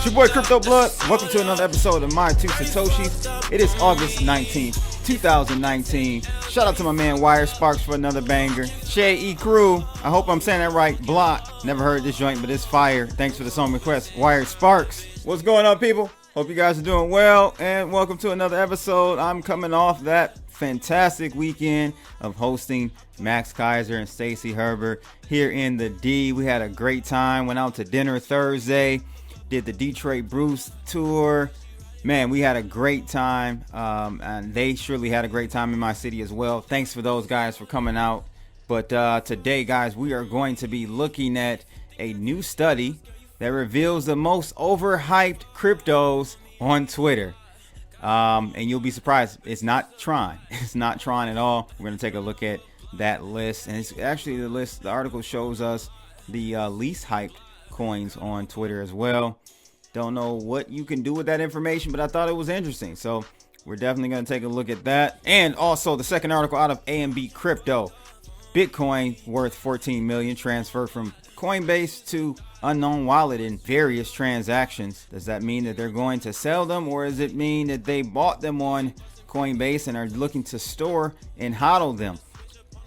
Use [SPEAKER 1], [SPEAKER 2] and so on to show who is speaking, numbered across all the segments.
[SPEAKER 1] It's your boy Crypto Blood. Welcome to another episode of My Two Satoshis. It is August 19th, 2019. Shout out to my man Wire Sparks for another banger. Shay E Crew, I hope I'm saying that right. Block. Never heard this joint, but it's fire. Thanks for the song request. Wire Sparks. What's going on, people? Hope you guys are doing well, and welcome to another episode. I'm coming off that fantastic weekend of hosting Max Kaiser and Stacy Herbert here in the D. We had a great time. Went out to dinner Thursday. Did the Detroit Bruce tour. Man, we had a great time, and they surely had a great time in my city as well. Thanks for those guys for coming out. But today, guys, we are going to be looking at a new study that reveals the most overhyped cryptos on Twitter. And you'll be surprised. It's not Tron. It's not Tron at all. We're going to take a look at that list. And it's actually the list. The article shows us the least hyped coins on Twitter as well. Don't know what you can do with that information, but I thought it was interesting. So we're definitely going to take a look at that. And also the second article out of A&B Crypto. Bitcoin worth 14 million transferred from Coinbase to unknown wallet in various transactions. Does that mean that they're going to sell them, or does it mean that they bought them on Coinbase and are looking to store and hodl them?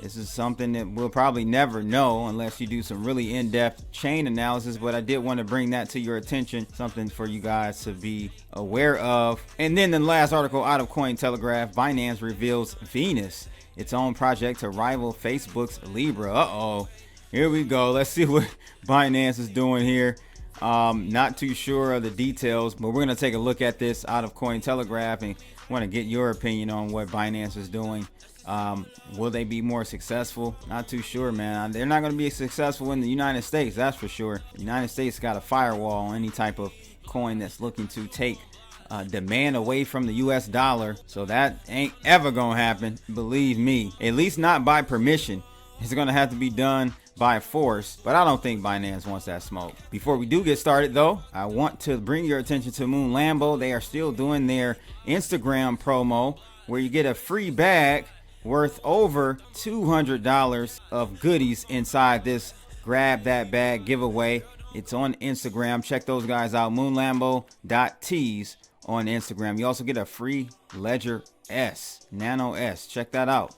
[SPEAKER 1] This is something that we'll probably never know unless you do some really in-depth chain analysis, but I did want to bring that to your attention, something for you guys to be aware of. And then the last article out of Cointelegraph, Binance reveals Venus, its own project to rival Facebook's Libra. Uh-oh, here we go. Let's see what Binance is doing here. Not too sure of the details, but we're going to take a look at this out of Cointelegraph and want to get your opinion on what Binance is doing. Will they be more successful? Not too sure, man. They're not going to be successful in the United States, that's for sure. The United States got a firewall on any type of coin that's looking to take demand away from the US dollar. So that ain't ever going to happen, believe me. At least not by permission. It's going to have to be done by force, but I don't think Binance wants that smoke. Before we do get started though, I want to bring your attention to MoonLambo. They are still doing their Instagram promo where you get a free bag worth over $200 of goodies inside this grab that bag giveaway. It's on Instagram. Check those guys out. MoonLambo.tees on Instagram. You also get a free Ledger S, Nano S. Check that out.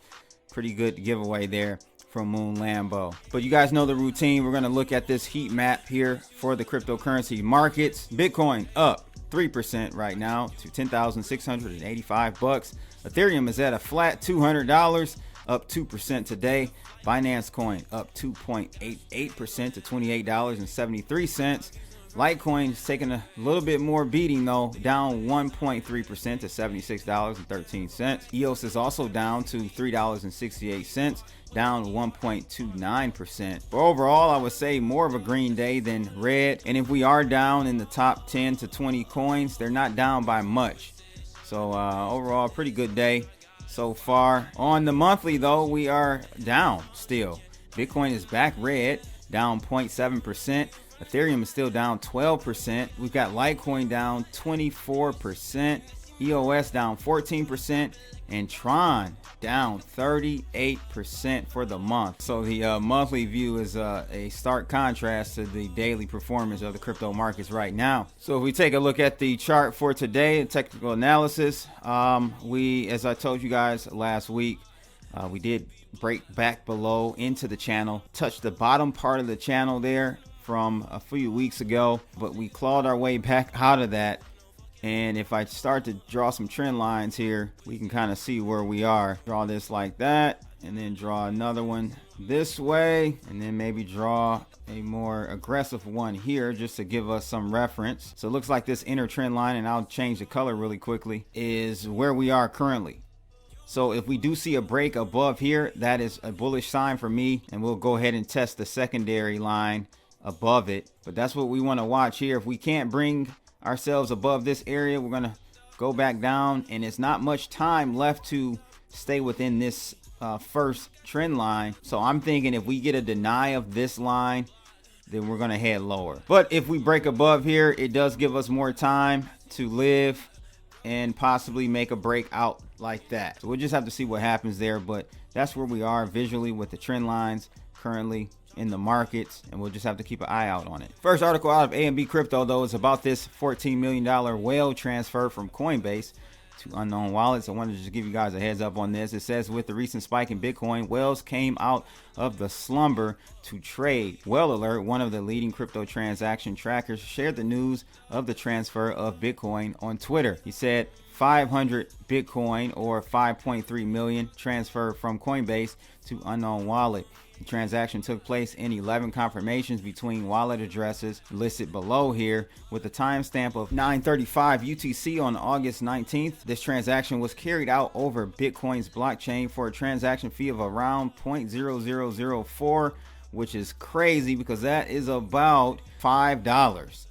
[SPEAKER 1] Pretty good giveaway there from MoonLambo. But you guys know the routine. We're going to look at this heat map here for the cryptocurrency markets. Bitcoin up 3% right now to $10,685. Ethereum is at a flat $200, up 2% today. Binance Coin up 2.88% to $28.73. Litecoin is taking a little bit more beating though, down 1.3% to $76.13. EOS is also down to $3.68, down 1.29%. But overall, I would say more of a green day than red. And if we are down in the top 10 to 20 coins, they're not down by much. So overall, pretty good day so far. On the monthly though, we are down still. Bitcoin is back red, down 0.7%. Ethereum is still down 12%. We've got Litecoin down 24%. EOS down 14%. And Tron down 38% for the month. So the monthly view is a stark contrast to the daily performance of the crypto markets right now. So if we take a look at the chart for today, technical analysis, as I told you guys last week, we did break back below into the channel, touch the bottom part of the channel there from a few weeks ago, but we clawed our way back out of that. And if I start to draw some trend lines here, we can kind of see where we are. Draw this like that, and then draw another one this way, and then maybe draw a more aggressive one here just to give us some reference. So it looks like this inner trend line, and I'll change the color really quickly, is where we are currently. So if we do see a break above here, that is a bullish sign for me, and we'll go ahead and test the secondary line above it. But that's what we want to watch here. If we can't bring ourselves above this area, we're going to go back down, and it's not much time left to stay within this first trend line. So I'm thinking if we get a deny of this line, then we're going to head lower. But if we break above here, it does give us more time to live and possibly make a break out like that. So we'll just have to see what happens there, but that's where we are visually with the trend lines currently. in the markets, and we'll just have to keep an eye out on it. First article out of A&B Crypto, though, is about this $14 million whale transfer from Coinbase to unknown wallets. I wanted to just give you guys a heads up on this. It says, with the recent spike in Bitcoin, whales came out of the slumber to trade. Whale Alert, one of the leading crypto transaction trackers, shared the news of the transfer of Bitcoin on Twitter. He said 500 Bitcoin, or 5.3 million, transferred from Coinbase to unknown wallet. The transaction took place in 11 confirmations between wallet addresses listed below here, with a timestamp of 9:35 UTC on August 19th. This transaction was carried out over Bitcoin's blockchain for a transaction fee of around 0.0004, which is crazy because that is about $5.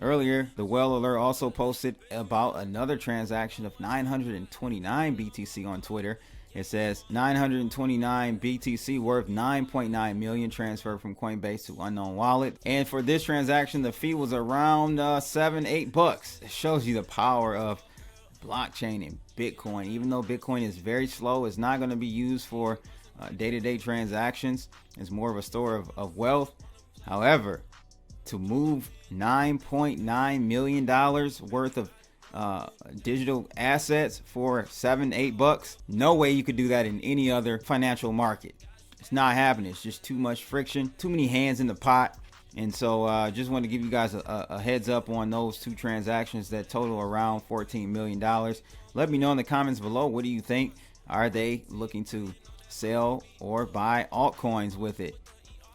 [SPEAKER 1] Earlier, the Whale Alert also posted about another transaction of 929 BTC on Twitter. It says 929 BTC worth 9.9 million transferred from Coinbase to unknown wallet. And for this transaction, the fee was around $7-8. It shows you the power of blockchain and Bitcoin. Even though Bitcoin is very slow, it's not going to be used for day-to-day transactions. It's more of a store of wealth. However, to move $9.9 million worth of digital assets for $7-8, no way you could do that in any other financial market. It's not happening. It's just too much friction, too many hands in the pot. And so just want to give you guys a heads up on those two transactions that total around $14 million. Let me know in the comments below, what do you think? Are they looking to sell or buy altcoins with it,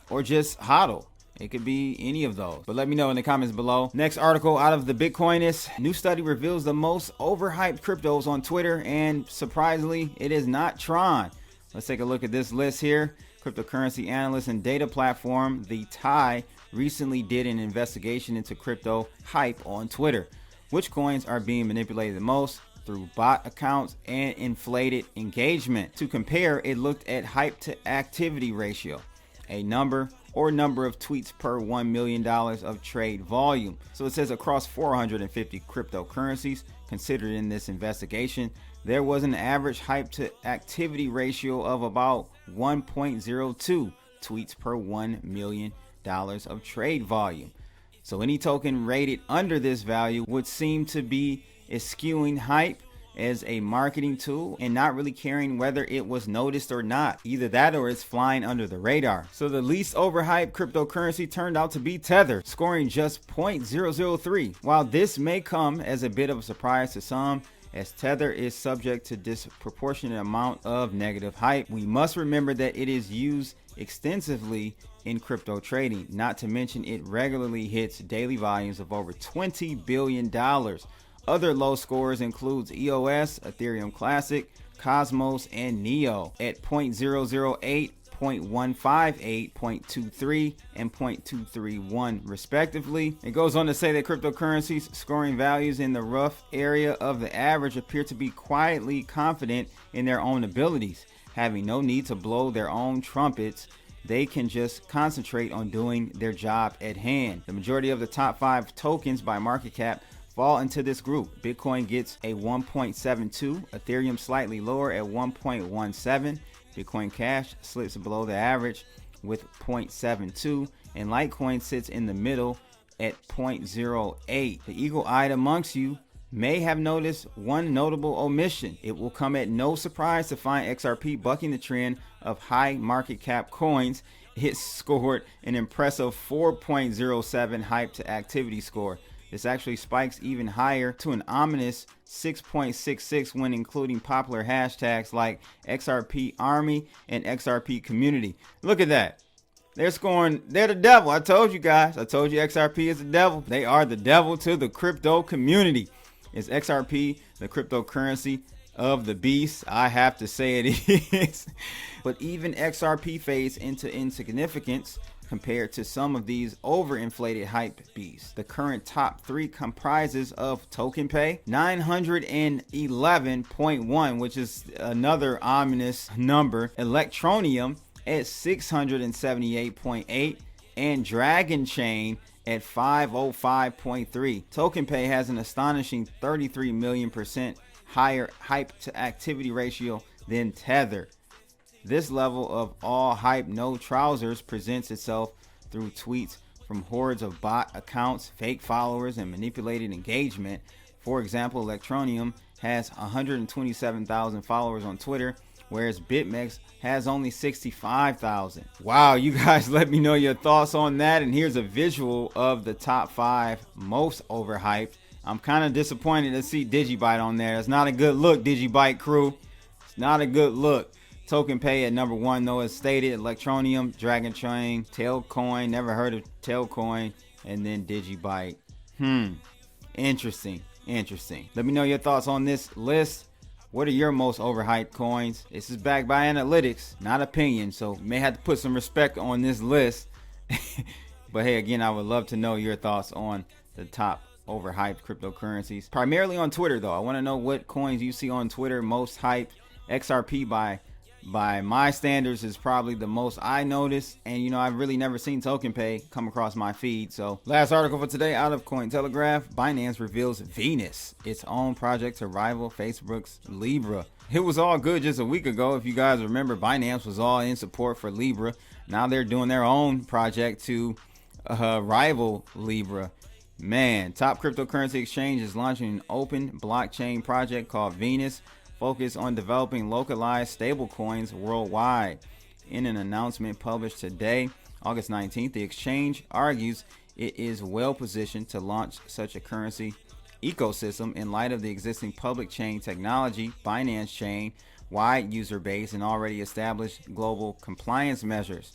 [SPEAKER 1] or just hodl? It could be any of those, but let me know in the comments below. Next article out of the Bitcoinist. New study reveals the most overhyped cryptos on Twitter, and surprisingly, it is not Tron. Let's take a look at this list here. Cryptocurrency analyst and data platform The Tie recently did an investigation into crypto hype on Twitter. Which coins are being manipulated the most through bot accounts and inflated engagement? To compare, it looked at hype to activity ratio, a number of tweets per $1 million of trade volume. So it says across 450 cryptocurrencies considered in this investigation, there was an average hype to activity ratio of about 1.02 tweets per $1 million of trade volume. So any token rated under this value would seem to be eschewing hype as a marketing tool and not really caring whether it was noticed or not. Either that or it's flying under the radar. So the least overhyped cryptocurrency turned out to be Tether, scoring just 0.003. While this may come as a bit of a surprise to some, as Tether is subject to disproportionate amount of negative hype, we must remember that it is used extensively in crypto trading, not to mention it regularly hits daily volumes of over $20 billion. Other low scores includes EOS, Ethereum Classic, Cosmos, and Neo at 0.008, 0.158, 0.23, and 0.231 respectively. It goes on to say that cryptocurrencies scoring values in the rough area of the average appear to be quietly confident in their own abilities, having no need to blow their own trumpets. They can just concentrate on doing their job at hand. The majority of the top 5 tokens by market cap fall into this group. Bitcoin gets a 1.72, Ethereum slightly lower at 1.17, Bitcoin Cash slips below the average with 0.72, and Litecoin sits in the middle at 0.08. The eagle-eyed amongst you may have noticed one notable omission. It will come at no surprise to find XRP bucking the trend of high market cap coins. It scored an impressive 4.07 hype to activity score. This actually spikes even higher to an ominous 6.66 when including popular hashtags like XRP Army and XRP Community. Look at that. They're scoring. They're the devil. I told you guys. I told you XRP is the devil. They are the devil to the crypto community. Is XRP the cryptocurrency of the beast? I have to say it is. But even XRP fades into insignificance compared to some of these overinflated hype beasts. The current top 3 comprises of TokenPay, 911.1, which is another ominous number, Electronium at 678.8, and Dragon Chain at 505.3. TokenPay has an astonishing 33 million% higher hype to activity ratio than Tether. This level of all hype, no trousers presents itself through tweets from hordes of bot accounts, fake followers, and manipulated engagement. For example, Electroneum has 127,000 followers on Twitter, whereas BitMEX has only 65,000. Wow, you guys let me know your thoughts on that. And here's a visual of the top 5 most overhyped. I'm kind of disappointed to see Digibyte on there. It's not a good look, Digibyte crew. It's not a good look. Token Pay at number 1, though, as stated. Electroneum, Dragon Train, Tailcoin, never heard of Tailcoin, and then Digibyte. Interesting. Let me know your thoughts on this list. What are your most overhyped coins? This is backed by analytics, not opinion, so may have to put some respect on this list. But hey, again, I would love to know your thoughts on the top overhyped cryptocurrencies. Primarily on Twitter, though. I want to know what coins you see on Twitter most hyped. XRP by my standards is probably the most I noticed, and you know, I've really never seen Token Pay come across my feed. So last article for today out of Cointelegraph: Binance reveals Venus, its own project to rival Facebook's Libra. It was all good just a week ago. If you guys remember, Binance was all in support for Libra. Now they're doing their own project to rival Libra. Man, top cryptocurrency exchange is launching an open blockchain project called Venus, focused on developing localized stablecoins worldwide. In an announcement published today, August 19th, the exchange argues it is well positioned to launch such a currency ecosystem in light of the existing public chain technology, Binance Chain, wide user base, and already established global compliance measures.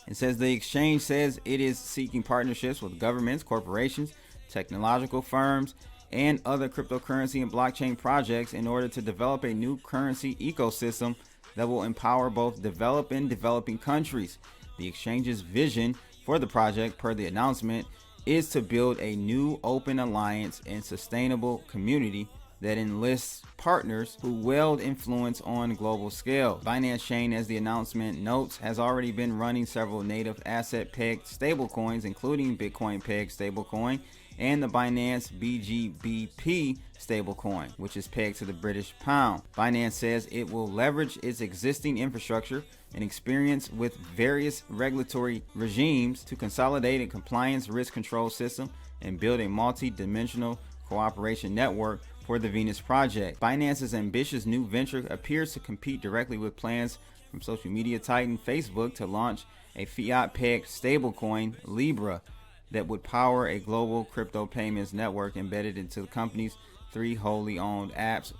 [SPEAKER 1] It says the exchange says it is seeking partnerships with governments, corporations, technological firms, and other cryptocurrency and blockchain projects in order to develop a new currency ecosystem that will empower both developed and developing countries. The exchange's vision for the project, per the announcement, is to build a new open alliance and sustainable community that enlists partners who wield influence on global scale. Binance Chain, as the announcement notes, has already been running several native asset pegged stablecoins, including Bitcoin pegged stablecoin and the Binance BGBP stablecoin, which is pegged to the British pound. Binance says it will leverage its existing infrastructure and experience with various regulatory regimes to consolidate a compliance risk control system and build a multi-dimensional cooperation network for the Venus project. Binance's ambitious new venture appears to compete directly with plans from social media titan Facebook to launch a fiat-pegged stablecoin, Libra, that would power a global crypto payments network embedded into the company's 3 wholly owned apps,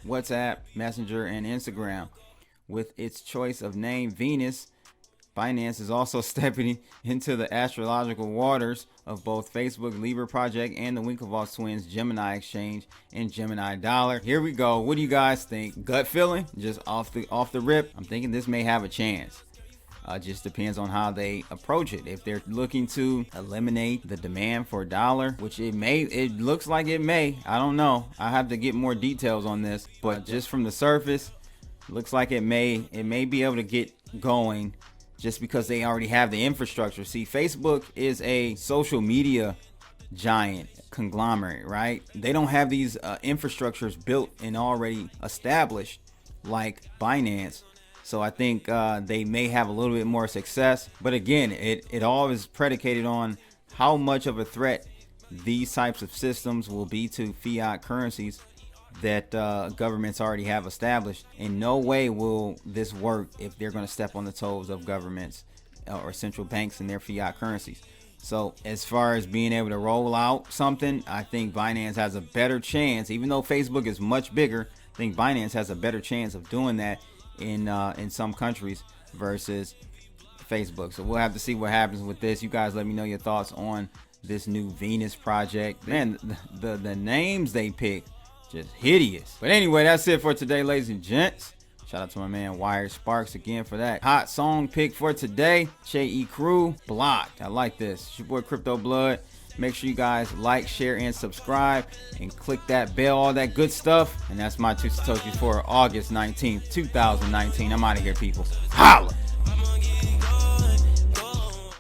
[SPEAKER 1] WhatsApp, Messenger, and Instagram. With its choice of name Venus, Binance is also stepping into the astrological waters of both Facebook Libra project and the Winklevoss twins Gemini exchange and Gemini dollar. Here we go. What do you guys think? Gut feeling? Just off the rip, I'm thinking this may have a chance. Just depends on how they approach it. If they're looking to eliminate the demand for dollar, which it looks like it may. I don't know. I have to get more details on this, but just from the surface, looks like it may be able to get going just because they already have the infrastructure. See, Facebook is a social media giant conglomerate, right? They don't have these infrastructures built and already established like Binance. So I think they may have a little bit more success. But again, it all is predicated on how much of a threat these types of systems will be to fiat currencies that governments already have established. In no way will this work if they're going to step on the toes of governments or central banks and their fiat currencies. So as far as being able to roll out something, I think Binance has a better chance. Even though Facebook is much bigger, I think Binance has a better chance of doing that in some countries versus Facebook. So we'll have to see what happens with this. You guys let me know your thoughts on this new Venus project. Man, the names they pick, just hideous. But anyway, that's it for today, ladies and gents. Shout out to my man Wire Sparks again for that hot song pick for today. Che Crew, Blocked. I like this. It's your boy Crypto Blood. Make sure you guys like, share, and subscribe, and click that bell, all that good stuff. And that's my two Satoshis for August 19th, 2019. I'm out of here, people. Holla!